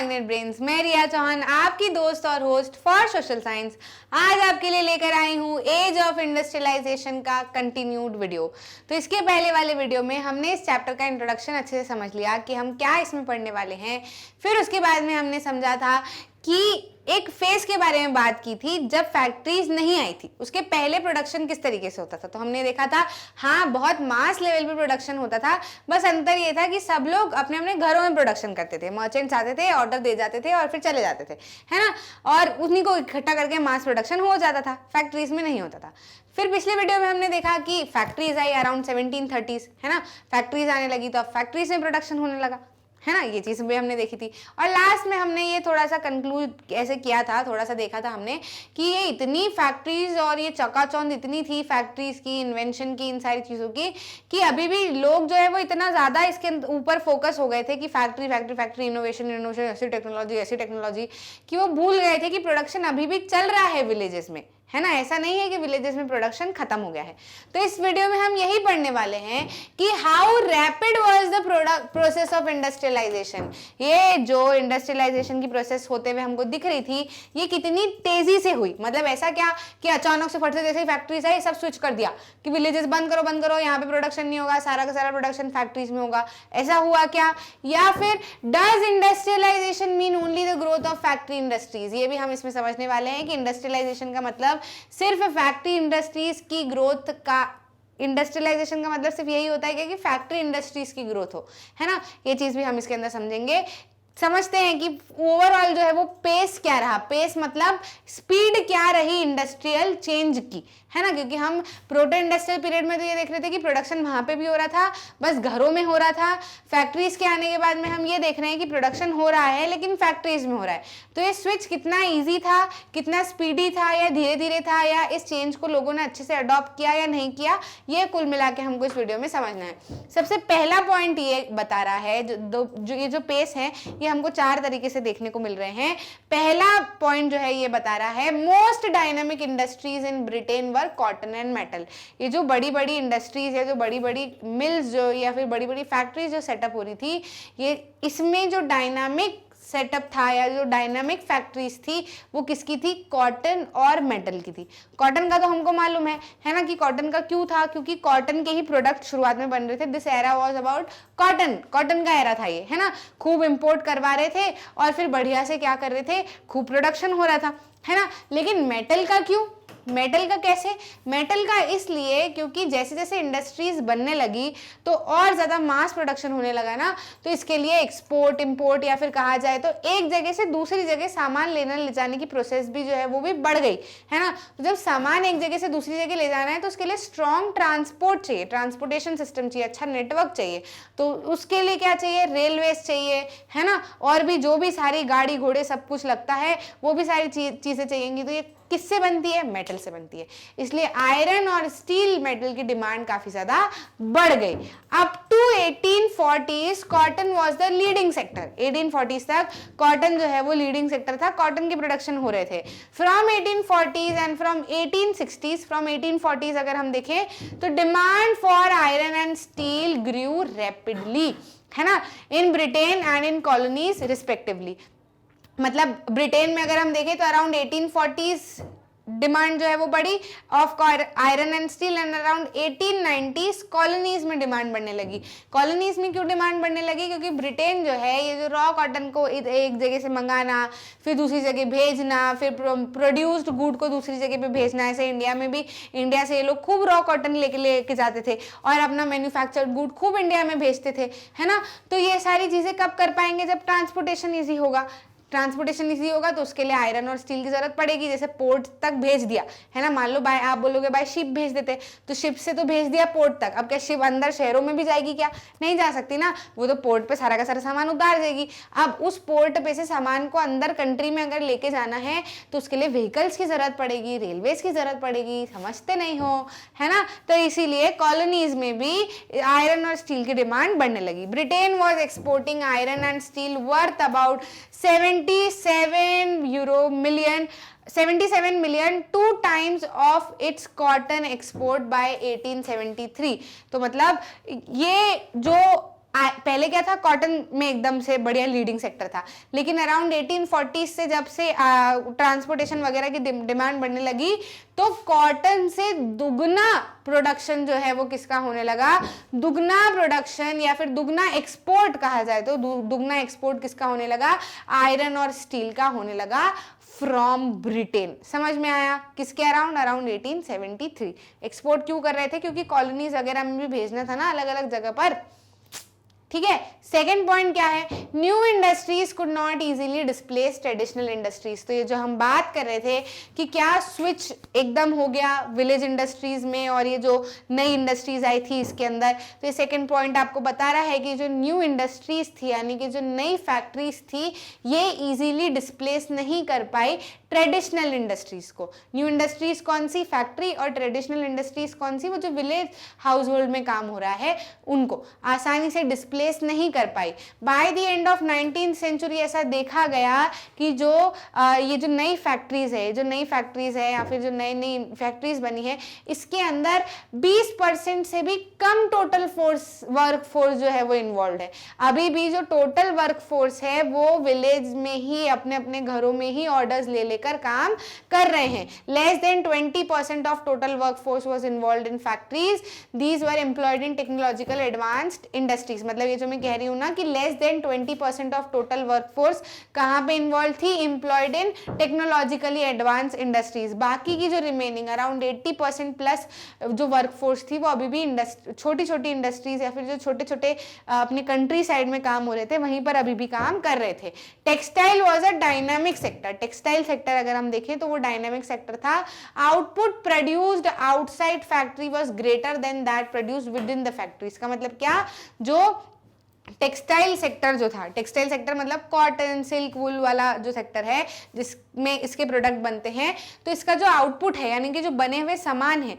Magnet brains. मैं रिया चौहान, आपकी दोस्त और होस्ट फॉर सोशल साइंस, आज आपके लिए लेकर आई हूँ एज ऑफ इंडस्ट्रियलाइजेशन का कंटिन्यूड वीडियो। तो इसके पहले वाले वीडियो में हमने इस चैप्टर का इंट्रोडक्शन अच्छे से समझ लिया कि हम क्या इसमें पढ़ने वाले हैं। फिर उसके बाद में हमने समझा था कि एक फेज के बारे में बात की थी जब फैक्ट्रीज नहीं आई थी, उसके पहले प्रोडक्शन किस तरीके से होता था। तो हमने देखा था हाँ बहुत मास लेवल पे प्रोडक्शन होता था, बस अंतर ये था कि सब लोग अपने अपने घरों में प्रोडक्शन करते थे, मर्चेंट्स आते थे, ऑर्डर दे जाते थे और फिर चले जाते थे, है ना, और उन्हीं को इकट्ठा करके मास प्रोडक्शन हो जाता था, फैक्ट्रीज में नहीं होता था। फिर पिछले वीडियो में हमने देखा कि फैक्ट्रीज आई अराउंड 1730s, है ना, फैक्ट्रीज आने लगी तो अब फैक्ट्रीज में प्रोडक्शन होने लगा, है ना, ये चीज़ भी हमने देखी थी। और लास्ट में हमने ये थोड़ा सा कंक्लूड ऐसे किया था, थोड़ा सा देखा था हमने कि ये इतनी फैक्ट्रीज और ये चकाचौंध इतनी थी फैक्ट्रीज की, इन्वेंशन की, इन सारी चीज़ों की, कि अभी भी लोग जो है वो इतना ज़्यादा इसके ऊपर फोकस हो गए थे कि factory factory factory, innovation innovation, ऐसी टेक्नोलॉजी कि वो भूल गए थे कि प्रोडक्शन अभी भी चल रहा है विलेजेस में, है ना। ऐसा नहीं है कि विलेजेस में प्रोडक्शन खत्म हो गया है। तो इस वीडियो में हम यही पढ़ने वाले हैं कि how rapid was the process of industrialisation. ये जो इंडस्ट्रियलाइजेशन की प्रोसेस होते हुए हमको दिख रही थी, ये कितनी तेजी से हुई। मतलब ऐसा क्या कि अचानक से फट से जैसे ही फैक्ट्रीज आई सब स्विच कर दिया कि विलेजेस बंद करो, यहाँ पे प्रोडक्शन नहीं होगा, सारा का सारा प्रोडक्शन फैक्ट्रीज में होगा, ऐसा हुआ क्या? या फिर does industrialisation mean only the growth of factory industries? ये भी हम इसमें समझने वाले हैं कि इंडस्ट्रियलाइजेशन का मतलब सिर्फ फैक्ट्री इंडस्ट्रीज की ग्रोथ का, इंडस्ट्रियलाइजेशन का मतलब सिर्फ यही होता है कि फैक्ट्री इंडस्ट्रीज की ग्रोथ हो, है ना। ये चीज भी हम इसके अंदर समझेंगे। समझते हैं कि ओवरऑल जो है वो पेस क्या रहा, पेस मतलब स्पीड क्या रही इंडस्ट्रियल चेंज की, है ना। क्योंकि हम प्रोटो इंडस्ट्रियल पीरियड में तो ये देख रहे थे कि प्रोडक्शन वहां पे भी हो रहा था, बस घरों में हो रहा था। फैक्ट्रीज के आने के बाद में हम ये देख रहे हैं कि प्रोडक्शन हो रहा है लेकिन फैक्ट्रीज में हो रहा है। तो ये स्विच कितना ईजी था, कितना स्पीडी था, या धीरे धीरे था, या इस चेंज को लोगों ने अच्छे से अडॉप्ट किया या नहीं किया, ये कुल मिला के हमको इस वीडियो में समझना है। सबसे पहला पॉइंट ये बता रहा है, जो ये जो पेस है ये हमको चार तरीके से देखने को मिल रहे हैं। पहला पॉइंट जो है ये बता रहा है most dynamic industries in Britain were cotton and metal. ये जो बड़ी बड़ी इंडस्ट्रीज या जो बड़ी बड़ी मिल्स जो या फिर बड़ी बड़ी फैक्ट्रीज जो सेटअप हो रही थी, ये इसमें जो डायनामिक सेटअप था या जो डायनामिक फैक्ट्रीज थी वो किसकी थी? कॉटन और मेटल की थी। कॉटन का तो हमको मालूम है ना, कि कॉटन का क्यों था, क्योंकि कॉटन के ही प्रोडक्ट शुरुआत में बन रहे थे। This era was about cotton, cotton का एरा था ये, है ना। खूब इंपोर्ट करवा रहे थे और फिर बढ़िया से क्या कर रहे थे, खूब प्रोडक्शन हो रहा था, है ना। लेकिन मेटल का क्यों, मेटल का कैसे? मेटल का इसलिए क्योंकि जैसे जैसे इंडस्ट्रीज बनने लगी तो और ज़्यादा मास प्रोडक्शन होने लगा ना, तो इसके लिए एक्सपोर्ट इंपोर्ट या फिर कहा जाए तो एक जगह से दूसरी जगह सामान लेने ले जाने की प्रोसेस भी जो है वो भी बढ़ गई, है ना। तो जब सामान एक जगह से दूसरी जगह ले जाना है तो उसके लिए स्ट्रॉन्ग ट्रांसपोर्ट चाहिए, ट्रांसपोर्टेशन सिस्टम चाहिए, अच्छा नेटवर्क चाहिए। तो उसके लिए क्या चाहिए? रेलवेज चाहिए, है ना, और भी जो भी सारी गाड़ी घोड़े सब कुछ लगता है वो भी सारी चीज़ें चाहिएंगी। तो ये किससे बनती है? मेटल से बनती है। इसलिए आयरन और स्टील मेटल की डिमांड काफी ज्यादा बढ़ गई। Up to 1840s cotton was the leading sector. 1840s तक कॉटन जो है वो लीडिंग सेक्टर था, कॉटन की प्रोडक्शन हो रहे थे। From 1840s and from 1860s, from 1840s अगर हम देखें तो demand for iron and steel grew rapidly, है ना, in Britain and in colonies respectively. मतलब ब्रिटेन में अगर हम देखें तो अराउंड 1840s डिमांड जो है वो बढ़ी of iron and steel, and around 1890s colonies में डिमांड बढ़ने लगी। कॉलोनीज में क्यों डिमांड बढ़ने लगी? क्योंकि ब्रिटेन जो है ये जो रॉ कॉटन को एक जगह से मंगाना, फिर दूसरी जगह भेजना, फिर प्रोड्यूस्ड गुड को दूसरी जगह पे भेजना, ऐसे इंडिया में भी, इंडिया से ये लोग खूब रॉ कॉटन लेके जाते थे और अपना मैन्युफैक्चर्ड गुड खूब इंडिया में भेजते थे, है ना। तो ये सारी चीजें कब कर पाएंगे? जब ट्रांसपोर्टेशन ईजी होगा। ट्रांसपोर्टेशन इजी होगा तो उसके लिए आयरन और स्टील की जरूरत पड़ेगी। जैसे पोर्ट तक भेज दिया, है ना, मान लो बाय, आप बोलोगे बाय शिप भेज देते, तो शिप से तो भेज दिया पोर्ट तक। अब क्या शिप अंदर शहरों में भी जाएगी? क्या नहीं जा सकती ना, वो तो पोर्ट पे सारा का सारा सामान उतार देगी। अब उस पोर्ट पे से सामान को अंदर कंट्री में अगर लेके जाना है तो उसके लिए व्हीकल्स की जरूरत पड़ेगी, रेलवेज की जरूरत पड़ेगी। समझते नहीं हो, है ना। तो इसीलिए कॉलोनीज में भी आयरन और स्टील की डिमांड बढ़ने लगी। Britain was exporting iron and steel worth about 77 million, 2 times of its cotton export by 1873। तो मतलब ये जो पहले क्या था, कॉटन में एकदम से बढ़िया लीडिंग सेक्टर था, लेकिन अराउंड 1840 से जब से ट्रांसपोर्टेशन वगैरह की डिमांड बढ़ने लगी तो कॉटन से दुगना प्रोडक्शन जो है वो किसका होने लगा, दुगना प्रोडक्शन या फिर दुगना एक्सपोर्ट कहा जाए तो दुगना एक्सपोर्ट किसका होने लगा, आयरन और स्टील का होने लगा फ्रॉम ब्रिटेन। समझ में आया, किसके अराउंड 1873। एक्सपोर्ट क्यों कर रहे थे, क्योंकि कॉलोनीज वगैरह में भी भेजना था ना अलग अलग जगह पर, ठीक है। सेकेंड पॉइंट क्या है, new industries could not easily displace traditional industries. तो ये जो हम बात कर रहे थे कि क्या स्विच एकदम हो गया विलेज इंडस्ट्रीज में और ये जो नई इंडस्ट्रीज आई थी इसके अंदर, तो ये सेकेंड पॉइंट आपको बता रहा है कि जो न्यू इंडस्ट्रीज थी यानी कि जो नई फैक्ट्रीज थी ये इजीली डिस्प्लेस नहीं कर पाई ट्रेडिशनल इंडस्ट्रीज को। न्यू इंडस्ट्रीज कौन सी, फैक्ट्री, और ट्रेडिशनल इंडस्ट्रीज कौन सी, वो जो विलेज हाउस होल्ड में काम हो रहा है उनको आसानी से डिस्प्लेस नहीं कर पाई। By the end of 19th century ऐसा देखा गया कि जो ये जो नई फैक्ट्रीज है या फिर जो नई नई फैक्ट्रीज बनी है इसके अंदर 20% से भी कम टोटल वर्क फोर्स जो है वो इन्वॉल्व है। अभी भी जो टोटल वर्क फोर्स है वो विलेज में ही अपने अपने घरों में ही ऑर्डर्स ले लेकर काम कर रहे हैं। Less than 20% of total work force was involve in factories, these were employed in technological advanced industries. मतलब ये जो मैं कह रही हूं ना कि less than 20% of total workforce कहां पे इन्वॉल्व थी, employed in technologically advance industries. बाकी की जो रिमेनिंग अराउंड 80% प्लस जो वर्कफोर्स थी वो अभी भी छोटी छोटी इंडस्ट्रीज या फिर जो छोटे छोटे अपने कंट्री साइड में काम हो रहे थे वहीं पर अभी भी काम कर रहे थे। Textile was a dynamic sector. Textile sector अगर हम देखें तो वो डायनामिक सेक्टर था। Output produced outside factory was greater than that produced with in the factory. इसका मतलब क्या, जो टेक्सटाइल सेक्टर जो था, टेक्सटाइल सेक्टर मतलब कॉटन सिल्क वूल वाला जो सेक्टर है जिसमें इसके प्रोडक्ट बनते हैं, तो इसका जो आउटपुट है यानी कि जो बने हुए सामान है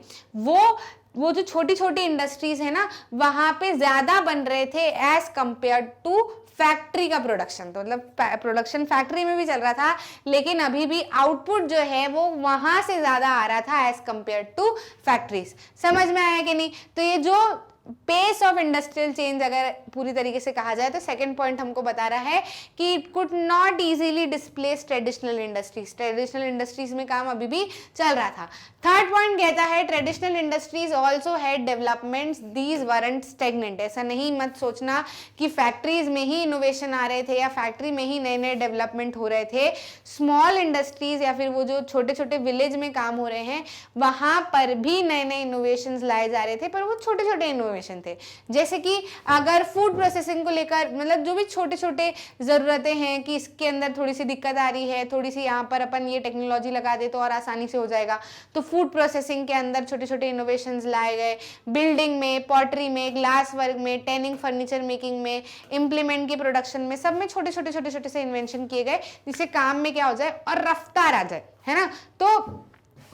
वो जो छोटी छोटी इंडस्ट्रीज है ना वहां पे ज्यादा बन रहे थे एज कंपेयर टू फैक्ट्री का प्रोडक्शन। तो मतलब प्रोडक्शन फैक्ट्री में भी चल रहा था लेकिन अभी भी आउटपुट जो है वो वहां से ज्यादा आ रहा था एज कंपेयर टू फैक्ट्रीज। समझ में आया कि नहीं। तो ये जो पेस ऑफ इंडस्ट्रियल चेंज अगर पूरी तरीके से कहा जाए तो सेकंड पॉइंट हमको बता रहा है कि it could not easily displace traditional industries. Traditional industries में काम अभी भी चल रहा था। थर्ड पॉइंट कहता है traditional industries also had developments, these weren't stagnant. ऐसा नहीं मत सोचना कि फैक्ट्रीज में ही इनोवेशन आ रहे थे या फैक्ट्री में ही नए नए डेवलपमेंट हो रहे थे। स्मॉल इंडस्ट्रीज या फिर वो जो छोटे छोटे विलेज में काम हो रहे हैं वहां पर भी नए नए इनोवेशन लाए जा रहे थे, पर वो छोटे छोटे थे। जैसे कि अगर फूड प्रोसेसिंग को लेकर मतलब जो भी छोटे छोटे जरूरतें हैं कि इसके अंदर थोड़ी सी दिक्कत आ रही है, थोड़ी सी यहाँ पर अपन ये टेक्नोलॉजी लगा दे तो और आसानी से हो जाएगा, तो फूड प्रोसेसिंग के अंदर छोटे छोटे इनोवेशंस लाए गए। बिल्डिंग में, पॉटरी में, ग्लास वर्क में, टेनिंग फर्नीचर मेकिंग में, इम्प्लीमेंट की प्रोडक्शन में, सब में छोटे छोटे से इन्वेंशन किए गए जिससे काम में क्या हो जाए और रफ्तार आ जाए, है ना। तो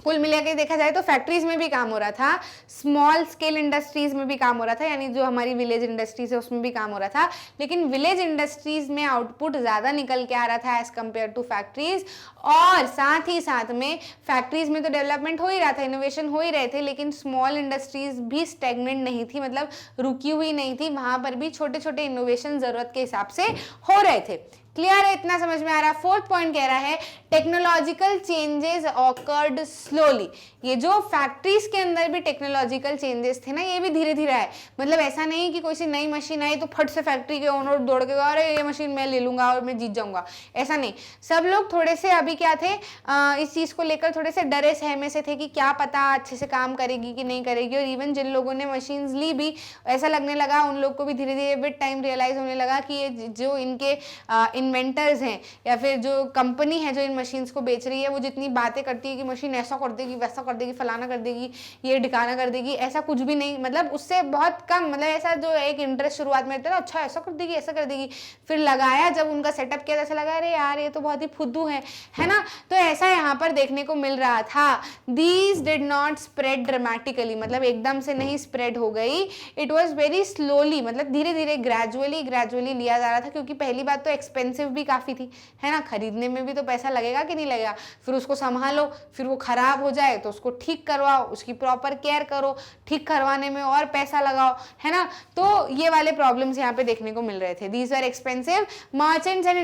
कुल मिलाकर देखा जाए तो फैक्ट्रीज में भी काम हो रहा था, स्मॉल स्केल इंडस्ट्रीज में भी काम हो रहा था, यानी जो हमारी विलेज इंडस्ट्रीज है उसमें भी काम हो रहा था, लेकिन विलेज इंडस्ट्रीज में आउटपुट ज्यादा निकल के आ रहा था एज कंपेयर टू फैक्ट्रीज। और साथ ही साथ में फैक्ट्रीज में तो डेवलपमेंट हो ही रहा था, इनोवेशन हो ही रहे थे, लेकिन स्मॉल इंडस्ट्रीज भी स्टेगनेंट नहीं थी, मतलब रुकी हुई नहीं थी, वहां पर भी छोटे छोटे इनोवेशन जरूरत के हिसाब से हो रहे थे। क्लियर है, इतना समझ में आ रहा है। फोर्थ पॉइंट कह रहा है टेक्नोलॉजिकल चेंजेस ऑकर्ड स्लोली। ये जो फैक्ट्रीज के अंदर भी टेक्नोलॉजिकल चेंजेस थे ना ये भी धीरे धीरे आए। मतलब ऐसा नहीं कि कोई सी नई मशीन आई तो फट से फैक्ट्री के ओनर दौड़ के अरे ये मशीन मैं ले लूंगा और मैं जीत जाऊंगा, ऐसा नहीं। सब लोग थोड़े से अभी क्या थे, इस चीज को लेकर थोड़े से डरे सहमे से थे कि क्या पता अच्छे से काम करेगी कि नहीं करेगी। और इवन जिन लोगों ने मशीन्स ली भी ऐसा लगने लगा उन लोग को भी धीरे धीरे विद टाइम रियलाइज होने लगा कि ये जो इनके इन्वेंटर्स हैं या फिर जो कंपनी है जो इन मशीन्स को बेच रही है वो जितनी बातें करती है कि मशीन ऐसा कर देगी, वैसा कर देगी, फलाना कर देगी, ये ढिकाना कर देगी, ऐसा कुछ भी नहीं। मतलब उससे बहुत कम, मतलब ऐसा जो एक इंटरेस्ट शुरुआत में रहता है अच्छा ऐसा कर देगी, ऐसा कर देगी, फिर लगाया जब उनका सेटअप किया ऐसा लगा अरे यार ये तो बहुत ही फुद्दू है ना। तो ऐसा यहाँ पर देखने को मिल रहा था। These did not spread dramatically, मतलब एकदम से नहीं स्प्रेड हो गई। इट वॉज वेरी स्लोली, मतलब धीरे धीरे ग्रेजुअली लिया जा रहा था, क्योंकि पहली बात तो एक्सपेंसिव एक्सपेंसिव भी काफ़ी थी, है ना, खरीदने में भी तो पैसा लगेगा कि नहीं लगेगा, फिर उसको संभालो, फिर वो ख़राब हो जाए तो उसको ठीक करवाओ, उसकी प्रॉपर केयर करो, ठीक करवाने में और पैसा लगाओ, है ना। तो ये वाले प्रॉब्लम्स यहाँ पे देखने को मिल रहे थे। These are expensive, merchants and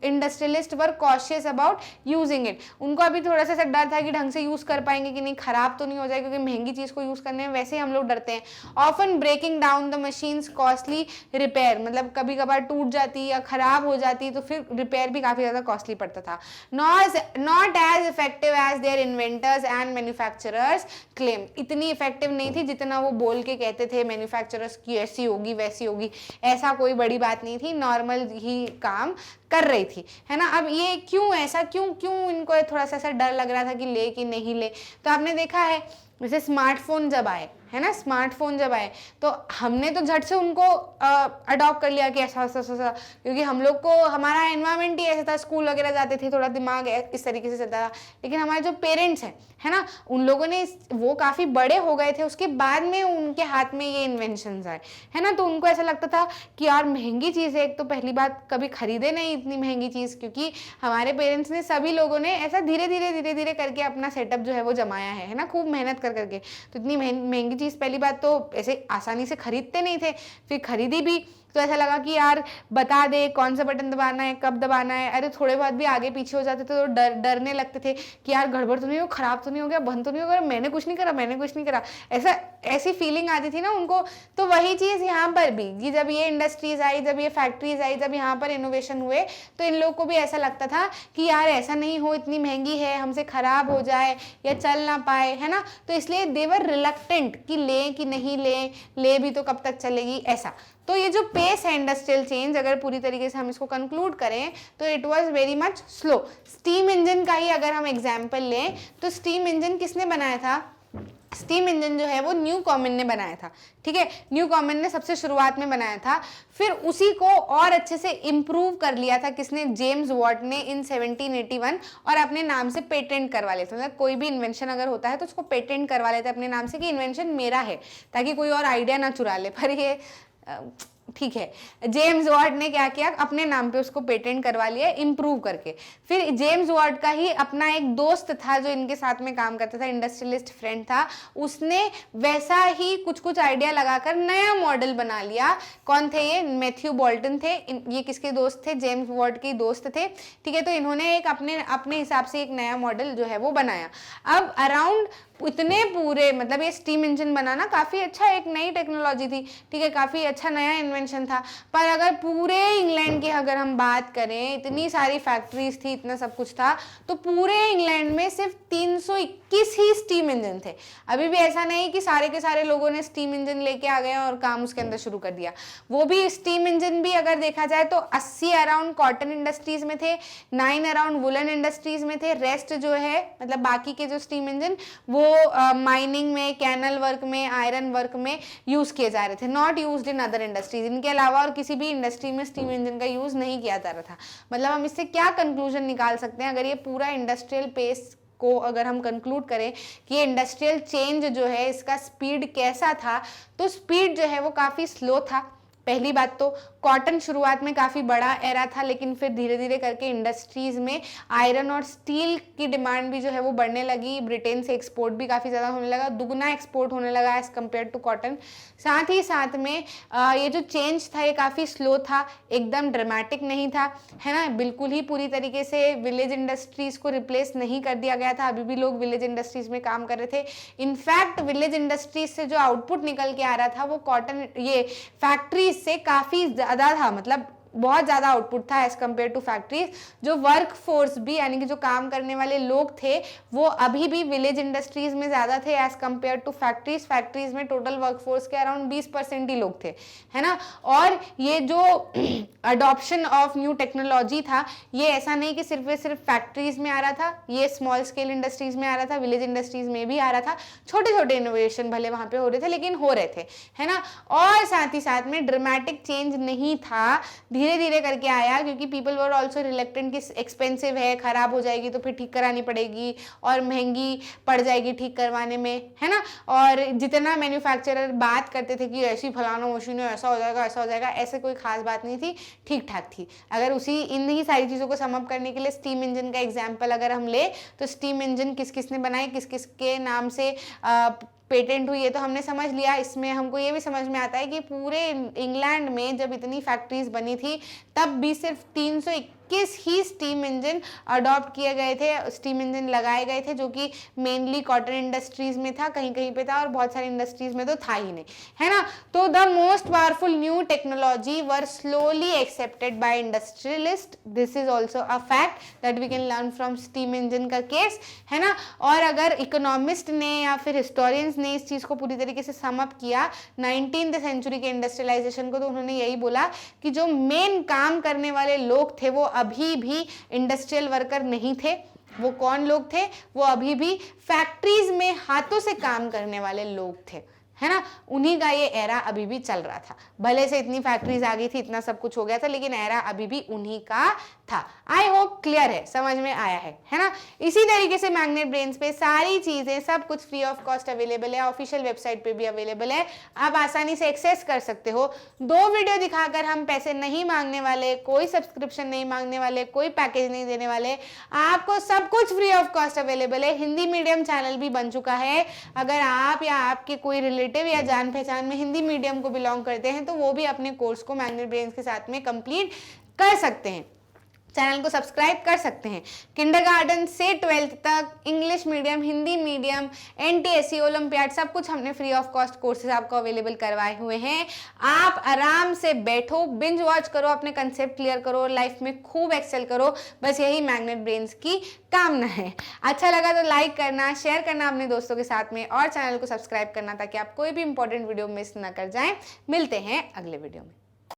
industrialist were cautious about using it. उनको अभी थोड़ा सा डर था कि ढंग से यूज़ कर पाएंगे कि नहीं, खराब तो नहीं हो जाएगा, क्योंकि महंगी चीज़ को यूज़ करने में वैसे ही हम लोग डरते हैं। Often breaking down the machines costly repair, मतलब कभी कभार टूट जाती या खराब हो जाती तो फिर रिपेयर भी काफ़ी ज़्यादा कॉस्टली पड़ता था। Not as effective as their inventors and manufacturers claim, इतनी इफेक्टिव नहीं थी जितना वो बोल के कहते थे मैन्युफैक्चरर्स की ऐसी होगी वैसी होगी, ऐसा कोई बड़ी बात नहीं थी, नॉर्मल ही काम कर रही थी, है ना। अब ये क्यों ऐसा, क्यों इनको थोड़ा सा ऐसा डर लग रहा था कि ले कि नहीं ले, तो आपने देखा है जैसे स्मार्टफोन जब आए, है ना, स्मार्टफोन जब आए तो हमने तो झट से उनको अडॉप्ट कर लिया कि ऐसा, क्योंकि हम लोग को हमारा एनवायरनमेंट ही ऐसा था, स्कूल वगैरह जाते थे, थोड़ा दिमाग इस तरीके से चलता था। लेकिन हमारे जो पेरेंट्स हैं, है ना, उन लोगों ने वो काफ़ी बड़े हो गए थे, उसके बाद में उनके हाथ में ये इन्वेंशंस आए, है ना। तो उनको ऐसा लगता था कि यार महंगी चीज़ है, एक तो पहली बात कभी खरीदे नहीं इतनी महंगी चीज़, क्योंकि हमारे पेरेंट्स ने, सभी लोगों ने ऐसा धीरे धीरे करके अपना सेटअप जो है वो जमाया है ना, खूब मेहनत कर करके। तो इतनी महंगी चीज़ पहली बात तो ऐसे आसानी से खरीदते नहीं थे, फिर खरीदी भी तो ऐसा लगा कि यार बता दे कौन सा बटन दबाना है, कब दबाना है, अरे थोड़े बहुत भी आगे पीछे हो जाते थे तो डरने लगते थे कि यार गड़बड़ तो नहीं हो, खराब तो नहीं हो गया, बंद तो नहीं हो गया, मैंने कुछ नहीं करा, ऐसी फीलिंग आती थी ना उनको। तो वही चीज़ यहाँ पर भी, कि जब ये इंडस्ट्रीज आई, जब ये फैक्ट्रीज आई, जब यहाँ पर इनोवेशन हुए, तो इन लोगों को भी ऐसा लगता था कि यार ऐसा नहीं हो, इतनी महंगी है, हमसे खराब हो जाए या चल ना पाए, है ना। तो इसलिए देवर रिलक्टेंट कि लें कि नहीं ले भी तो कब तक चलेगी, ऐसा। तो ये जो पेस है इंडस्ट्रियल चेंज, अगर पूरी तरीके से हम इसको कंक्लूड करें तो it was very much slow. Steam engine का ही अगर हम एग्जांपल लें तो स्टीम इंजन किसने बनाया था? स्टीम इंजन जो है वो न्यू कॉमन ने बनाया था, ठीक है, न्यू कॉमन ने सबसे शुरुआत में बनाया था। फिर उसी को और अच्छे से इम्प्रूव कर लिया था किसने? जेम्स वॉट ने इन 1781, और अपने नाम से पेटेंट करवा लेते। मतलब कोई भी इन्वेंशन अगर होता है तो उसको पेटेंट करवा लेते अपने नाम से कि इन्वेंशन मेरा है, ताकि कोई और आइडिया ना चुरा ले। पर ये ठीक है, जेम्स वॉट ने क्या किया, अपने नाम पे उसको पेटेंट करवा लिया इम्प्रूव करके। फिर जेम्स वॉट का ही अपना एक दोस्त था जो इनके साथ में काम करता था, इंडस्ट्रियलिस्ट फ्रेंड था, उसने वैसा ही कुछ आइडिया लगाकर नया मॉडल बना लिया। कौन थे ये? मैथ्यू बोल्टन थे। ये किसके दोस्त थे? जेम्स वॉट के दोस्त थे, ठीक है। तो इन्होंने एक अपने हिसाब से एक नया मॉडल जो है वो बनाया। अब अराउंड इतने पूरे, मतलब ये स्टीम इंजन बनाना काफ़ी अच्छा एक नई टेक्नोलॉजी थी, ठीक है, काफ़ी अच्छा नया इन्वेंशन था। पर अगर पूरे इंग्लैंड की अगर हम बात करें, इतनी सारी फैक्ट्रीज थी, इतना सब कुछ था, तो पूरे इंग्लैंड में सिर्फ 321 ही स्टीम इंजन थे। अभी भी ऐसा नहीं कि सारे के सारे लोगों ने स्टीम इंजन लेके आ गए और काम उसके अंदर शुरू कर दिया। वो भी स्टीम इंजन भी अगर देखा जाए तो 80 अराउंड कॉटन इंडस्ट्रीज में थे, 9 अराउंड वुलन इंडस्ट्रीज में थे, रेस्ट जो है मतलब बाकी के जो स्टीम इंजन वो माइनिंग में, कैनल वर्क में, आयरन वर्क में यूज किए जा रहे थे, not used in other industries. इनके अलावा और किसी भी इंडस्ट्री में स्टीम इंजन का यूज नहीं किया जा रहा था। मतलब हम इससे क्या कंक्लूजन निकाल सकते हैं अगर ये पूरा इंडस्ट्रियल पेस को अगर हम कंक्लूड करें कि ये इंडस्ट्रियल चेंज जो है इसका स्पीड कैसा था, तो स्पीड जो है वो काफ़ी स्लो था। पहली बात तो कॉटन शुरुआत में काफ़ी बड़ा एरा था, लेकिन फिर धीरे धीरे करके इंडस्ट्रीज़ में आयरन और स्टील की डिमांड भी जो है वो बढ़ने लगी। ब्रिटेन से एक्सपोर्ट भी काफ़ी ज़्यादा होने लगा, दुगना एक्सपोर्ट होने लगा एज़ कम्पेयर टू कॉटन। साथ ही साथ में ये जो चेंज था ये काफ़ी स्लो था, एकदम ड्रामेटिक नहीं था, है ना। बिल्कुल ही पूरी तरीके से विलेज इंडस्ट्रीज़ को रिप्लेस नहीं कर दिया गया था, अभी भी लोग विलेज इंडस्ट्रीज़ में काम कर रहे थे। इनफैक्ट विलेज इंडस्ट्रीज से जो आउटपुट निकल के आ रहा था वो कॉटन ये फैक्ट्री से काफ़ी ज़्यादा था, मतलब बहुत ज़्यादा आउटपुट था एज़ कम्पेयर टू फैक्ट्रीज। जो वर्क फोर्स भी यानी कि जो काम करने वाले लोग थे वो अभी भी विलेज इंडस्ट्रीज़ में ज़्यादा थे as compare to factories. Factories में टोटल वर्क फोर्स के अराउंड 20% ही लोग थे, है ना। और ये जो अडॉप्शन ऑफ न्यू टेक्नोलॉजी था ये ऐसा नहीं कि सिर्फ फैक्ट्रीज में आ रहा था, ये स्मॉल स्केल इंडस्ट्रीज में आ रहा था, विलेज इंडस्ट्रीज में भी आ रहा था। छोटे छोटे इनोवेशन भले वहाँ पे हो रहे थे लेकिन हो रहे थे, है ना। और साथ ही साथ में ड्रामेटिक चेंज नहीं था, धीरे धीरे करके आया, क्योंकि पीपल वर ऑल्सो रिलेक्टेंट कि एक्सपेंसिव है, खराब हो जाएगी तो फिर ठीक करानी पड़ेगी और महंगी पड़ जाएगी ठीक करवाने में, है ना। और जितना मैन्युफैक्चरर बात करते थे कि ऐसी फलाना मशीन है, ऐसा हो जाएगा ऐसा हो जाएगा, ऐसे कोई खास बात नहीं थी, ठीक ठाक थी। अगर उसी इन्हीं सारी चीज़ों को सम अप करने के लिए स्टीम इंजन का एग्जाम्पल अगर हम ले तो स्टीम इंजन किस किस ने बनाई, किस किस के नाम से पेटेंट हुई है तो हमने समझ लिया। इसमें हमको ये भी समझ में आता है कि पूरे इंग्लैंड में जब इतनी फैक्ट्रीज बनी थी तब भी सिर्फ 321 ही स्टीम इंजन अडॉप्ट किए गए थे, स्टीम इंजन लगाए गए थे, जो कि मेनली कॉटन इंडस्ट्रीज में था, कहीं कहीं पे था और बहुत सारी इंडस्ट्रीज में तो था ही नहीं, है ना। तो the most powerful new technology were slowly accepted by industrialist, this is also a fact that we can learn from steam engine का केस, है ना। और अगर इकोनॉमिस्ट ने या फिर हिस्टोरियंस ने इस चीज को पूरी तरीके से सम अप किया 19th सेंचुरी के इंडस्ट्रियलाइजेशन को, तो उन्होंने यही बोला कि जो मेन काम करने वाले लोग थे वो अभी भी इंडस्ट्रियल वर्कर नहीं थे। वो कौन लोग थे? वो अभी भी फैक्ट्रीज में हाथों से काम करने वाले लोग थे, है ना। उन्हीं का ये एरा अभी भी चल रहा था। भले से इतनी फैक्ट्रीज आ गई थी, इतना सब कुछ हो गया था, लेकिन एरा अभी भी उन्हीं का था। आई होप क्लियर है, समझ में आया है ना। इसी तरीके से मैग्नेट ब्रेन्स पे सारी चीजें सब कुछ फ्री ऑफ कॉस्ट अवेलेबल है, ऑफिशियल वेबसाइट पे भी अवेलेबल है, आप आसानी से एक्सेस कर सकते हो। 2 वीडियो दिखाकर हम पैसे नहीं मांगने वाले, कोई सब्सक्रिप्शन नहीं मांगने वाले, कोई पैकेज नहीं देने वाले, आपको सब कुछ फ्री ऑफ कॉस्ट अवेलेबल है। हिंदी मीडियम चैनल भी बन चुका है। अगर आप या आपके कोई रिलेटिव या जान पहचान में हिंदी मीडियम को बिलोंग करते हैं तो वो भी अपने कोर्स को मैग्नेट ब्रेन्स के साथ में कंप्लीट कर सकते हैं। चैनल को सब्सक्राइब कर सकते हैं। किंडरगार्टन से 12th तक English medium, Hindi medium, NTSE, olympiad सब कुछ हमने फ्री ऑफ कॉस्ट कोर्सेज आपको अवेलेबल करवाए हुए हैं। आप आराम से बैठो, बिंज वॉच करो, अपने कंसेप्ट क्लियर करो, लाइफ में खूब एक्सेल करो, बस यही मैग्नेट ब्रेन्स की कामना है। अच्छा लगा तो लाइक करना, शेयर करना अपने दोस्तों के साथ में और चैनल को सब्सक्राइब करना ताकि आप कोई भी इंपॉर्टेंट वीडियो मिस ना कर जाएं। मिलते हैं अगले वीडियो में।